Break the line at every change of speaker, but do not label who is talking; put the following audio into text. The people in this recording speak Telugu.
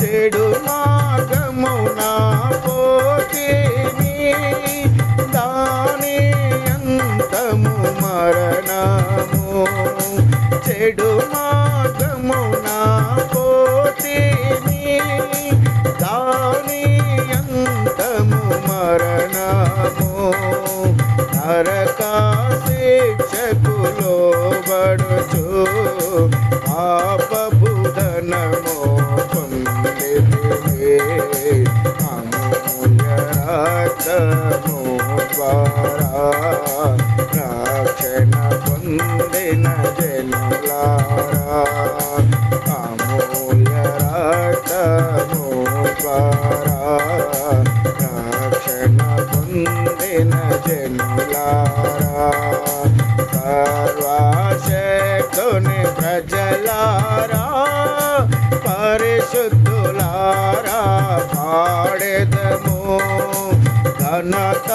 చెడు మార్గమున పోతిని, దాని అంతము మరణము. చెడు మార్గమున పోతిని, దాని అంతము మరణము. నరక శిక్షకు లోబడుచు పాపపు ధనము పొందితిని. అమూల్య రక్తము ద్వారా రక్షణ పొందిన జనులారా, అమూల్య రక్తము ద్వారా రక్షణ పొందిన జనులారా, సర్వశక్తుని ప్రజలారా, పరిశుద్ధులారా పాడెదము ఘనత